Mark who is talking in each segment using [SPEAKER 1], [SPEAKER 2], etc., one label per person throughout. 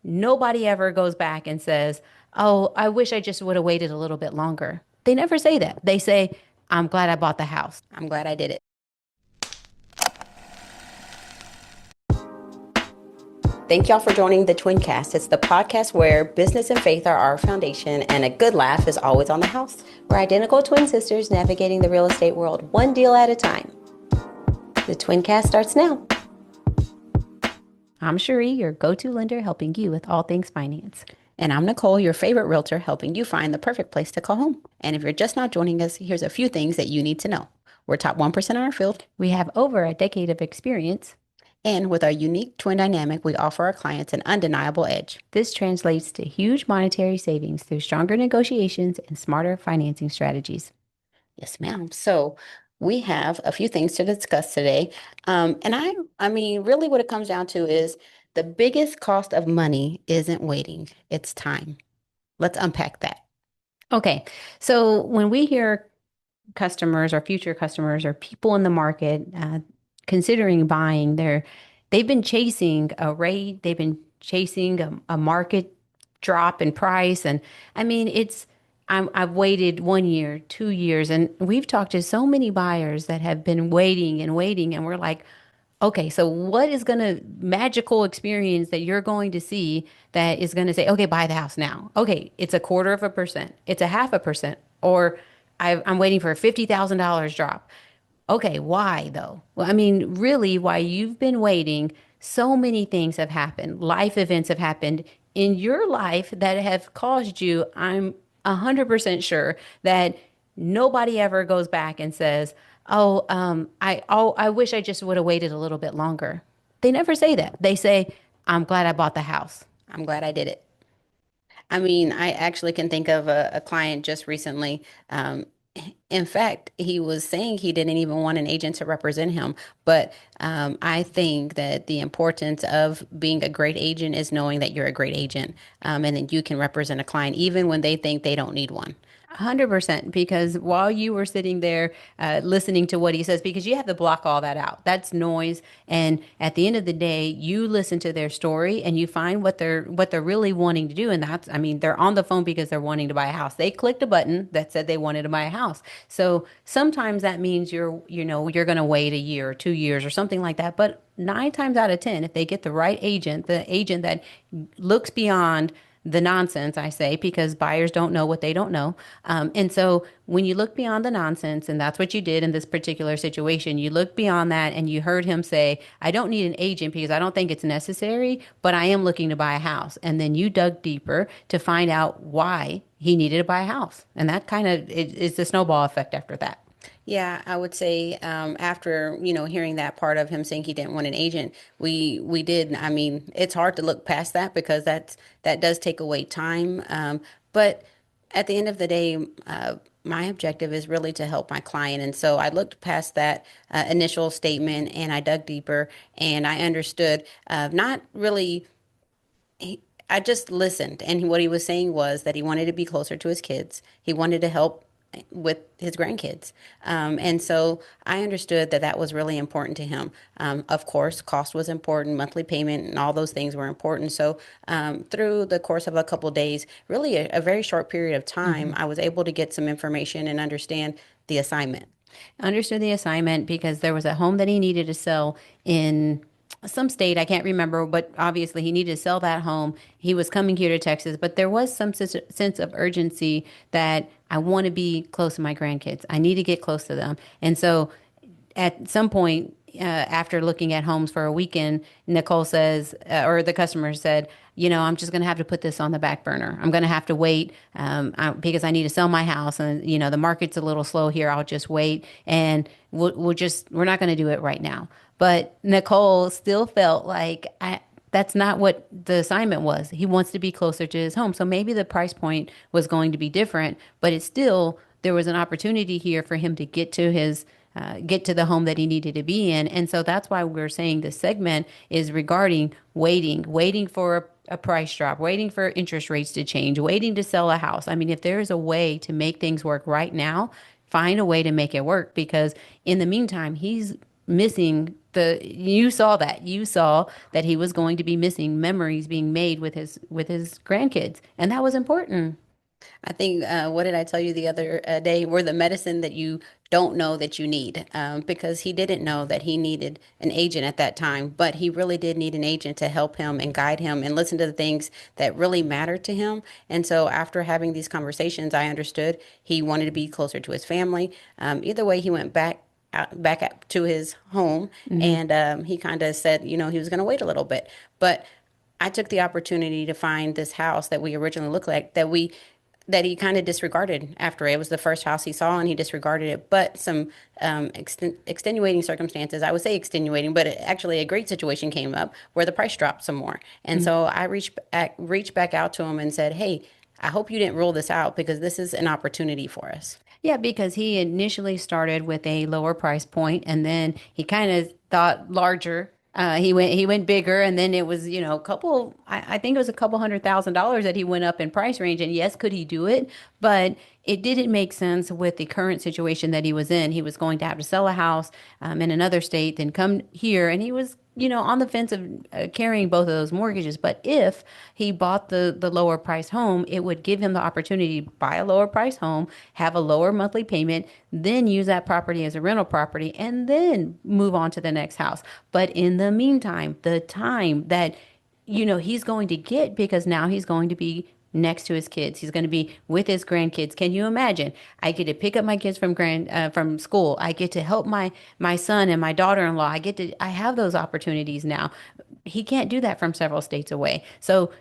[SPEAKER 1] nobody ever goes back and says, "Oh, I wish I just would have waited a little bit longer." They never say that. They say, "I'm glad I bought the house. I'm glad I did it."
[SPEAKER 2] Thank y'all for joining the Twincast. It's the podcast where business and faith are our foundation and a good laugh is always on the house. We're identical twin sisters navigating the real estate world one deal at a time. The Twincast starts now.
[SPEAKER 1] I'm Cherie, your go-to lender, helping you with all things finance.
[SPEAKER 2] And I'm Nicole, your favorite realtor, helping you find the perfect place to call home. And if you're just now joining us, here's a few things that you need to know. We're top 1% in our field.
[SPEAKER 1] We have over a decade of experience.
[SPEAKER 2] And with our unique twin dynamic, we offer our clients an undeniable edge.
[SPEAKER 1] This translates to huge monetary savings through stronger negotiations and smarter financing strategies.
[SPEAKER 2] Yes, ma'am. So we have a few things to discuss today. And really what it comes down to is the biggest cost of money isn't waiting, it's time. Let's unpack that.
[SPEAKER 1] Okay, so when we hear customers or future customers or people in the market considering buying, they've been chasing a rate, they've been chasing a market drop in price, and I mean I've waited 1 year, 2 years, and we've talked to so many buyers that have been waiting and waiting, and we're like, okay, so what is going to magical experience that you're going to see that is going to say, okay, buy the house now? Okay, it's 1/4%, it's 0.5%, or I'm waiting for a $50,000 drop. Okay, why though? Well, I mean, really, why you've been waiting, so many things have happened. Life events have happened in your life that have caused you, I'm 100% sure that nobody ever goes back and says, I wish I just would have waited a little bit longer. They never say that. They say, I'm glad I bought the house.
[SPEAKER 2] I'm glad I did it. I mean, I actually can think of a client just recently. In fact, he was saying he didn't even want an agent to represent him. But I think that the importance of being a great agent is knowing that you're a great agent, and that you can represent a client even when they think they don't need one.
[SPEAKER 1] 100%, because while you were sitting there listening to what he says, because you have to block all that out. That's noise. And at the end of the day, you listen to their story and you find what they're really wanting to do. And that's, I mean, they're on the phone because they're wanting to buy a house. They clicked a button that said they wanted to buy a house. So sometimes that means you're going to wait a year or 2 years or something like that. But 9 times out of 10, if they get the right agent, the agent that looks beyond the nonsense, I say, because buyers don't know what they don't know. And so when you look beyond the nonsense, and that's what you did in this particular situation, you look beyond that and you heard him say, I don't need an agent because I don't think it's necessary, but I am looking to buy a house. And then you dug deeper to find out why he needed to buy a house. And that kind of is the snowball effect after that.
[SPEAKER 2] Yeah, I would say after hearing that part of him saying he didn't want an agent, we did. I mean, it's hard to look past that because that does take away time. But at the end of the day, my objective is really to help my client, and so I looked past that initial statement and I dug deeper and I understood not really. I just listened, and what he was saying was that he wanted to be closer to his kids. He wanted to help with his grandkids. And so I understood that that was really important to him. Of course, cost was important, monthly payment, and all those things were important. So through the course of a couple of days, really a very short period of time, I was able to get some information and understand the assignment.
[SPEAKER 1] Understood the assignment because there was a home that he needed to sell in some state, I can't remember, but obviously he needed to sell that home. He was coming here to Texas, but there was some sense of urgency that I want to be close to my grandkids. I need to get close to them. And so at some point, after looking at homes for a weekend, Nicole says, or the customer said, I'm just going to have to put this on the back burner. I'm going to have to wait because I need to sell my house, and the market's a little slow here. I'll just wait, and we're not going to do it right now. But Nicole still felt like that's not what the assignment was. He wants to be closer to his home, so maybe the price point was going to be different, but it's still there was an opportunity here for him to get to the home that he needed to be in. And so that's why we're saying this segment is regarding waiting for a price drop, waiting for interest rates to change, waiting to sell a house. I mean, if there is a way to make things work right now, find a way to make it work because in the meantime, he's missing you saw that he was going to be missing memories being made with his grandkids, and that was important.
[SPEAKER 2] I think, what did I tell you the other day? We're the medicine that you don't know that you need, because he didn't know that he needed an agent at that time, but he really did need an agent to help him and guide him and listen to the things that really mattered to him. And so after having these conversations, I understood he wanted to be closer to his family. Either way, he went back up to his home,
[SPEAKER 1] Hmm.
[SPEAKER 2] and he kind of said, he was going to wait a little bit, but I took the opportunity to find this house that we originally looked like that he kind of disregarded after it was the first house he saw, and he disregarded it. But some extenuating circumstances, I would say extenuating, but actually a great situation came up where the price dropped some more. And so I reached back out to him and said, "Hey, I hope you didn't rule this out because this is an opportunity for us."
[SPEAKER 1] Yeah, because he initially started with a lower price point, and then he kind of thought larger. He went bigger, and then it was, a couple. I think it was a couple $100,000 that he went up in price range. And yes, could he do it? But it didn't make sense with the current situation that he was in. He was going to have to sell a house in another state, then come here, and he was, on the fence of carrying both of those mortgages. But if he bought the lower price home, it would give him the opportunity to buy a lower price home, have a lower monthly payment, then use that property as a rental property, and then move on to the next house. But in the meantime, the time that he's going to get, because now he's going to be next to his kids. He's going to be with his grandkids. Can you imagine? I get to pick up my kids from school. I get to help my son and my daughter-in-law. I have those opportunities now. He can't do that from several states away. So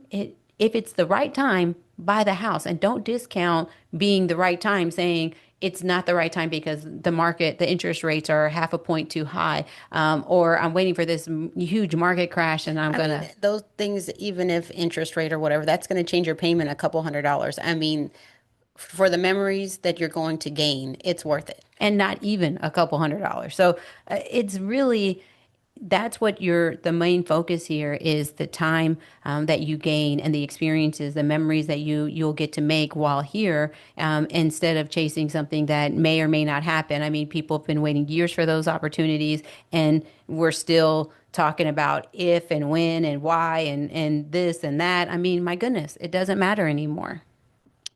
[SPEAKER 1] if it's the right time, buy the house, and don't discount being the right time, saying it's not the right time because the interest rates are half a point too high, or I'm waiting for this huge market crash and I'm
[SPEAKER 2] I mean,
[SPEAKER 1] gonna.
[SPEAKER 2] those things, even if interest rate or whatever, that's going to change your payment a couple $100. I mean, for the memories that you're going to gain, it's worth it.
[SPEAKER 1] And not even a couple $100. So it's really that's what the main focus here is the time that you gain and the experiences, the memories that you'll get to make while here, instead of chasing something that may or may not happen. I mean, people have been waiting years for those opportunities, and we're still talking about if and when and why and this and that. I mean, my goodness, it doesn't matter anymore.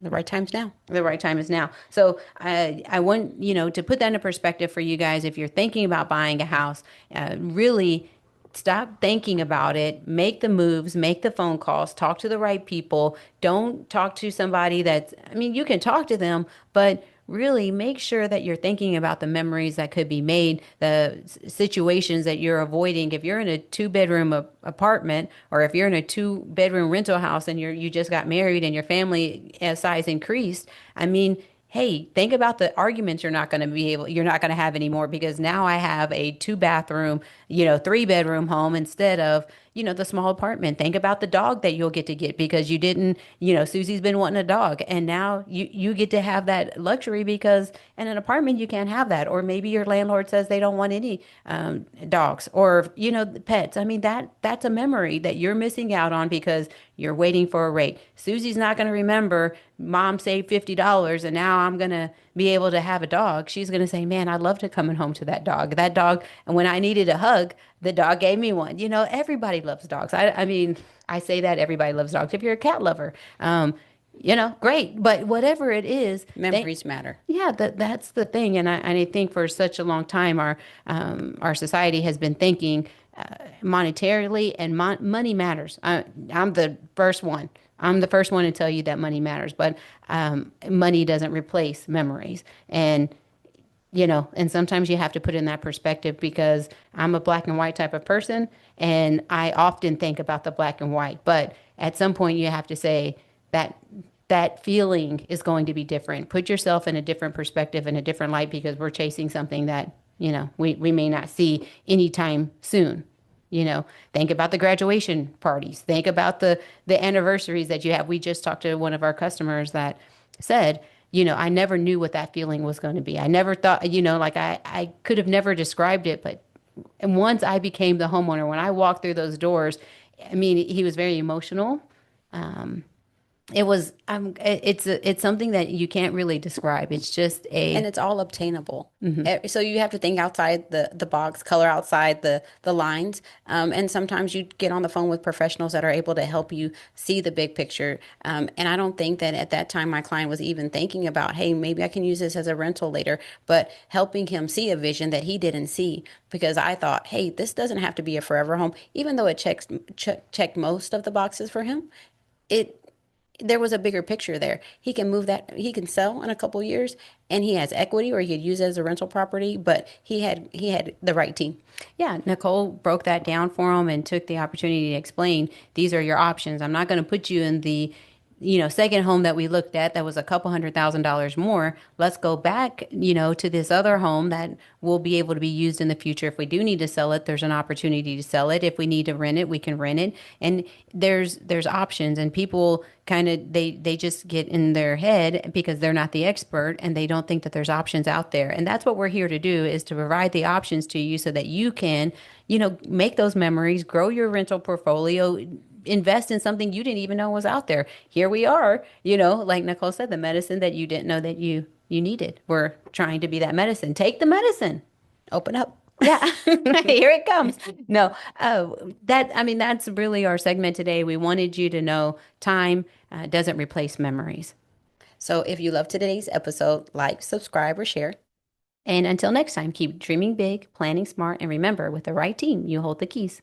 [SPEAKER 2] The right time's now.
[SPEAKER 1] The right time is now. So I want, to put that into perspective for you guys. If you're thinking about buying a house, really stop thinking about it. Make the moves, make the phone calls, talk to the right people. Don't talk to somebody I mean, you can talk to them, but really make sure that you're thinking about the memories that could be made, the situations that you're avoiding. If you're in a two-bedroom apartment, or if you're in a two-bedroom rental house and you just got married and your family size increased, I mean, hey, think about the arguments you're not going to have anymore, because now I have a two-bathroom, three-bedroom home instead of, the small apartment. Think about the dog that you'll get to get because you didn't, Susie's been wanting a dog, and now you get to have that luxury, because in an apartment you can't have that. Or maybe your landlord says they don't want any dogs or, pets. I mean, that's a memory that you're missing out on because you're waiting for a rate. Susie's not going to remember mom saved $50 and now I'm going to be able to have a dog. She's going to say, man, I loved coming home to that dog. That dog, and when I needed a hug, the dog gave me one. Everybody loves dogs. I mean, I say that everybody loves dogs. If you're a cat lover, great. But whatever it is,
[SPEAKER 2] Memories matter.
[SPEAKER 1] yeah, that's the thing. And I think for such a long time, our society has been thinking monetarily, and money matters. I'm the first one. I'm the first one to tell you that money matters, but money doesn't replace memories. And sometimes you have to put in that perspective, because I'm a black and white type of person, and I often think about the black and white. But at some point, you have to say that that feeling is going to be different. Put yourself in a different perspective, in a different light, because we're chasing something that, we may not see anytime soon. Think about the graduation parties. Think about the anniversaries that you have. We just talked to one of our customers that said, I never knew what that feeling was going to be. I never thought, like I could have never described it. But and once I became the homeowner, when I walked through those doors, I mean, he was very emotional. It was, it's something that you can't really describe. It's just
[SPEAKER 2] And
[SPEAKER 1] a,
[SPEAKER 2] it's all obtainable. So you have to think outside the box, color outside the lines. And sometimes you get on the phone with professionals that are able to help you see the big picture. And I don't think that at that time my client was even thinking about, hey, maybe I can use this as a rental later, but helping him see a vision that he didn't see because I thought, hey, this doesn't have to be a forever home, even though it checked most of the boxes for him. It there was a bigger picture there. He can move that, he can sell in a couple years and he has equity or he could use it as a rental property, but he had the right team.
[SPEAKER 1] yeah, Nicole broke that down for him and took the opportunity to explain these are your options. I'm not going to put you in the, second home that we looked at that was a couple $100,000 more. Let's go back, to this other home that will be able to be used in the future. If we do need to sell it, there's an opportunity to sell it. If we need to rent it, we can rent it. And there's options, and people kind of they just get in their head because they're not the expert and they don't think that there's options out there. And that's what we're here to do, is to provide the options to you so that you can, make those memories, grow your rental portfolio, invest in something you didn't even know was out there. Here we are, like Nicole said, the medicine that you didn't know that you needed. We're trying to be that medicine. Take the medicine.
[SPEAKER 2] Open up.
[SPEAKER 1] Yeah, here it comes. No, I mean, that's really our segment today. We wanted you to know time doesn't replace memories.
[SPEAKER 2] So if you love today's episode, like, subscribe, or share.
[SPEAKER 1] And until next time, keep dreaming big, planning smart, and remember, with the right team, you hold the keys.